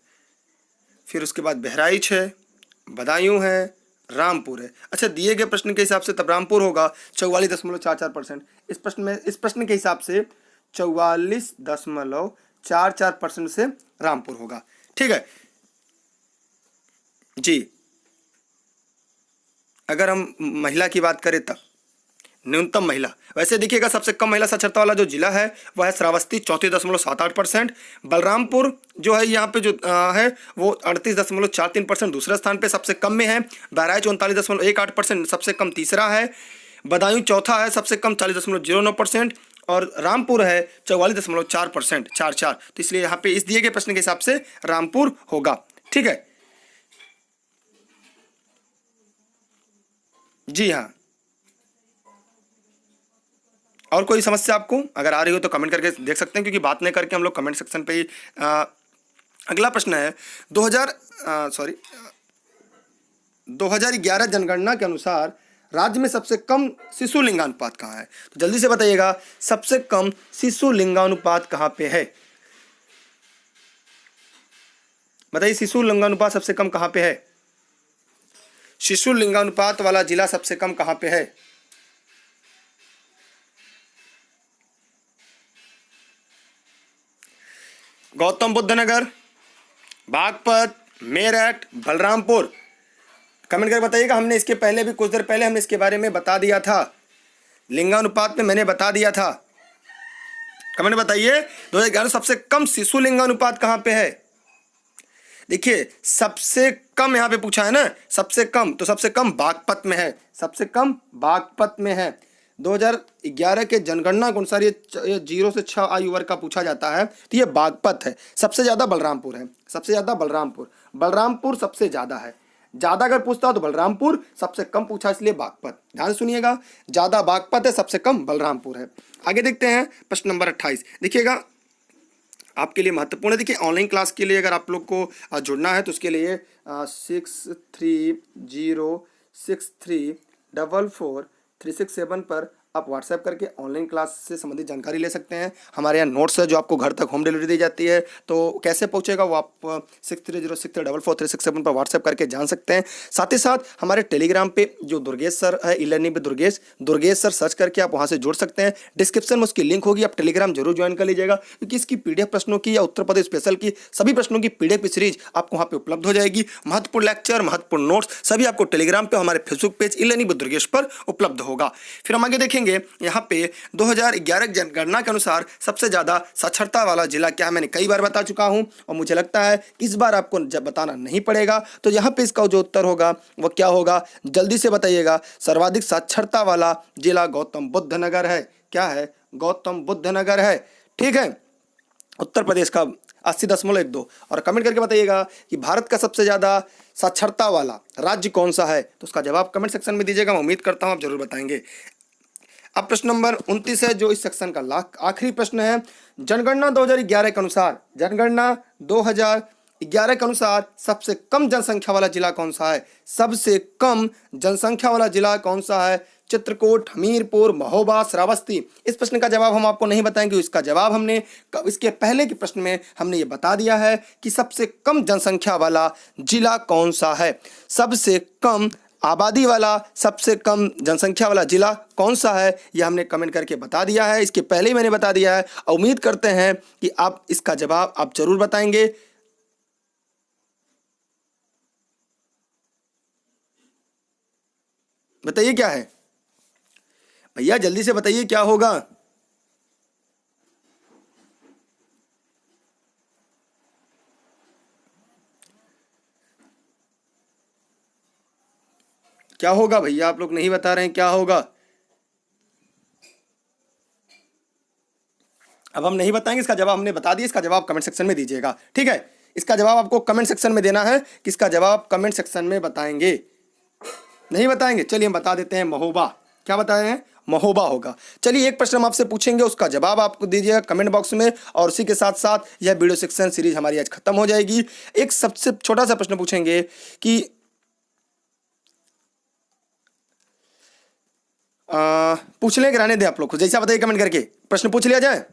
फिर उसके बाद बहराइच है, बदायूं है, रामपुर है। अच्छा, दिए गए प्रश्न के हिसाब से तब रामपुर होगा 44.44%। इस प्रश्न के हिसाब से 44.44% से रामपुर होगा। ठीक है जी। अगर हम महिला की बात करें तब न्यूनतम महिला, वैसे देखिएगा सबसे कम महिला साक्षरता वाला जो जिला है वह है श्रावस्ती 34.78%। बलरामपुर जो है यहाँ पे जो है वो 38.43% दूसरे स्थान पे सबसे कम में है। बहराइच 39.18% सबसे कम तीसरा है। बदायूं चौथा है सबसे कम 40.09% और रामपुर है 44.4%, 44। तो इसलिए यहाँ पे इस दिए गए प्रश्न के हिसाब से रामपुर होगा। ठीक है जी हाँ। और कोई समस्या आपको अगर आ रही हो तो कमेंट करके देख सकते हैं, क्योंकि बात नहीं करके हम लोग कमेंट सेक्शन पे ही अगला प्रश्न है 2011 जनगणना के अनुसार राज्य में सबसे कम शिशु लिंगानुपात कहाँ है? तो जल्दी से बताइएगा सबसे कम शिशु लिंगानुपात कहाँ पे है? बताइए शिशु लिंगानुपात सबसे कम कहाँ पे है? शिशु लिंगानुपात वाला जिला सबसे कम कहाँ पे है? गौतम बुद्ध नगर, बागपत, मेरठ, बलरामपुर। कमेंट करके बताइएगा। हमने इसके पहले भी कुछ देर पहले हमने इसके बारे में बता दिया था, लिंगानुपात में मैंने बता दिया था। कमेंट बताइए 2011 सबसे कम शिशु लिंगानुपात कहाँ पे है? देखिए सबसे कम यहाँ पे पूछा है ना, सबसे कम, तो सबसे कम बागपत में है, सबसे कम बागपत में है। 2011 के जनगणना के अनुसार ये 0 से 6 आयु वर्ग का पूछा जाता है, तो ये बागपत है। सबसे ज़्यादा बलरामपुर है, सबसे ज़्यादा बलरामपुर सबसे ज़्यादा है। ज़्यादा अगर पूछता हो तो बलरामपुर, सबसे कम पूछा इसलिए बागपत। ध्यान सुनिएगा, ज़्यादा बागपत है, सबसे कम बलरामपुर है। आगे देखते हैं प्रश्न नंबर 28। देखिएगा आपके लिए महत्वपूर्ण है। देखिए ऑनलाइन क्लास के लिए अगर आप लोग को जुड़ना है तो उसके लिए 6306344367 पर आप व्हाट्सएप करके ऑनलाइन क्लास से संबंधित जानकारी ले सकते हैं। हमारे यहाँ नोट्स है जो आपको घर तक होम डिलीवरी दी जाती है। तो कैसे पहुँचेगा वो आप 6306344367 पर व्हाट्सएप करके जान सकते हैं। साथ ही साथ हमारे टेलीग्राम पे जो दुर्गेश सर है, e-learning with Durgesh sir search करके आप वहाँ से जुड़ सकते हैं। डिस्क्रिप्शन में उसकी लिंक होगी, आप टेलीग्राम जरूर ज्वाइन कर लीजिएगा, क्योंकि इसकी PDF प्रश्नों की या उत्तर प्रदेश स्पेशल की सभी प्रश्नों की PDF सीरीज आपको वहाँ पे उपलब्ध हो जाएगी। महत्वपूर्ण लेक्चर, महत्वपूर्ण नोट्स सभी आपको टेलीग्राम पे हमारे Facebook page e-learning with Durgesh पर उपलब्ध होगा। फिर हम आगे देखेंगे यहाँ पे 2011 जनगणना के अनुसार सबसे ज्यादा साक्षरता वाला जिला क्या है? मैंने कई बार बता चुका हूं और मुझे लगता है इस बार आपको बताना नहीं पड़ेगा। तो यहाँ पे इसका जो उत्तर होगा वो क्या होगा? जल्दी से बताइएगा। सर्वाधिक साक्षरता वाला जिला गौतम बुद्ध नगर है। क्या है? गौतम बुद्ध नगर है। ठीक है, उत्तर प्रदेश का 80.12। और कमेंट करके बताइएगा कि भारत का सबसे ज्यादा साक्षरता वाला राज्य कौन सा है? तो उसका जवाब कमेंट सेक्शन में दीजिएगा। मैं उम्मीद करता हूं आप जरूर बताएंगे। अब प्रश्न नंबर 29 है जो इस सेक्शन का आखिरी प्रश्न है। जनगणना 2011 के अनुसार, जनगणना 11 के अनुसार सबसे कम जनसंख्या वाला जिला कौन सा है? सबसे कम जनसंख्या वाला जिला कौन सा है? चित्रकूट, हमीरपुर, महोबा, श्रावस्ती। इस प्रश्न का जवाब हम आपको नहीं बताएंगे, इसका जवाब हमने इसके पहले के प्रश्न में हमने ये बता दिया है कि सबसे कम जनसंख्या वाला जिला कौन सा है। सबसे कम आबादी वाला, सबसे कम जनसंख्या वाला जिला कौन सा है, यह हमने कमेंट करके बता दिया है। इसके पहले ही मैंने बता दिया है। उम्मीद करते हैं कि आप इसका जवाब आप जरूर बताएंगे। बताइए क्या है भैया, जल्दी से बताइए क्या होगा। क्या होगा भैया, आप लोग नहीं बता रहे हैं क्या होगा। अब हम नहीं बताएंगे, इसका जवाब हमने बता दिया। इसका जवाब कमेंट सेक्शन में दीजिएगा, ठीक है। इसका जवाब आपको कमेंट सेक्शन में देना है। किसका जवाब कमेंट सेक्शन में बताएंगे? नहीं बताएंगे, चलिए हम बता देते हैं महोबा। क्या बताए हैं? महोबा होगा। चलिए एक प्रश्न हम आपसे पूछेंगे, उसका जवाब आपको दीजिएगा कमेंट बॉक्स में। और उसी के साथ साथ यह वीडियो सेक्शन सीरीज हमारी आज खत्म हो जाएगी। एक सबसे छोटा सा प्रश्न पूछेंगे कि पूछ लें, गिराने दें आप लोग को, जैसा बताइए कमेंट करके। प्रश्न पूछ लिया जाए।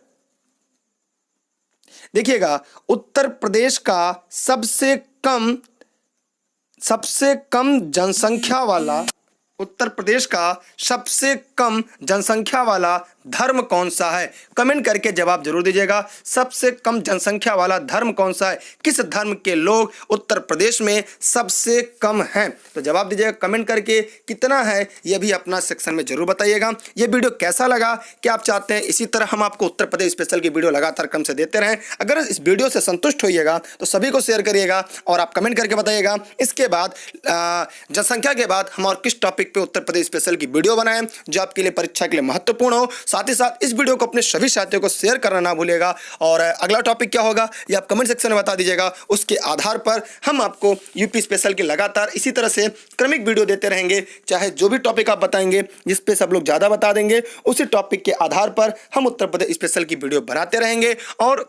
देखिएगा, उत्तर प्रदेश का सबसे कम जनसंख्या वाला, उत्तर प्रदेश का सबसे कम जनसंख्या वाला धर्म कौन सा है? कमेंट करके जवाब जरूर दीजिएगा। सबसे कम जनसंख्या वाला धर्म कौन सा है? किस धर्म के लोग उत्तर प्रदेश में सबसे कम हैं? तो जवाब दीजिएगा कमेंट करके। कितना है यह भी अपना सेक्शन में जरूर बताइएगा। यह वीडियो कैसा लगा, क्या आप चाहते हैं इसी तरह हम आपको उत्तर प्रदेश स्पेशल की वीडियो लगातार क्रम से देते रहें? अगर इस वीडियो से संतुष्ट होइएगा तो सभी को शेयर करिएगा और आप कमेंट करके बताइएगा। इसके बाद जनसंख्या के बाद हम और किस टॉपिक पे उत्तर प्रदेश स्पेशल की वीडियो बनाएं जो आपके लिए परीक्षा के लिए महत्वपूर्ण हो। साथ ही साथ इस वीडियो को अपने सभी साथियों को शेयर करना ना भूलिएगा। और अगला टॉपिक क्या होगा ये आप कमेंट सेक्शन में बता दीजिएगा। उसके आधार पर हम आपको यूपी स्पेशल की लगातार इसी तरह से क्रमिक वीडियो देते रहेंगे। चाहे जो भी टॉपिक आप बताएंगे, जिस पे सब लोग ज़्यादा बता देंगे, उसी टॉपिक के आधार पर हम उत्तर प्रदेश स्पेशल की वीडियो बनाते रहेंगे। और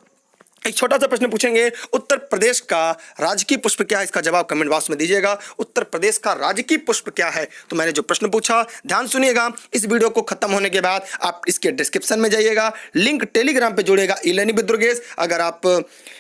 एक छोटा सा प्रश्न पूछेंगे, उत्तर प्रदेश का राजकीय पुष्प क्या है? इसका जवाब कमेंट बॉक्स में दीजिएगा। उत्तर प्रदेश का राजकीय पुष्प क्या है? तो मैंने जो प्रश्न पूछा ध्यान सुनिएगा। इस वीडियो को खत्म होने के बाद आप इसके डिस्क्रिप्शन में जाइएगा, लिंक टेलीग्राम पे जुड़ेगा ई लर्निंग विद दुर्गेश। अगर आप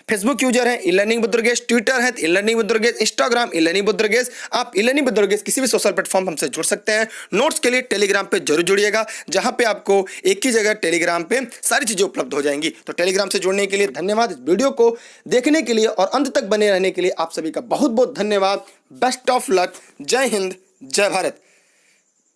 फेसबुक यूजर हैं e learning with Durgesh, Twitter है e learning with Durgesh, Instagram e learning with Durgesh. आप ई लर्निंग विद दुर्गेश किसी भी सोशल प्लेटफॉर्म हमसे जुड़ सकते हैं। नोट्स के लिए टेलीग्राम पे जरूर जुड़िएगा, जहां पे आपको एक ही जगह टेलीग्राम पे सारी चीजें उपलब्ध हो जाएंगी। तो टेलीग्राम से जुड़ने के लिए धन्यवाद। इस वीडियो को देखने के लिए और अंत तक बने रहने के लिए आप सभी का बहुत बहुत धन्यवाद। Best of luck. जय हिंद, जय भारत।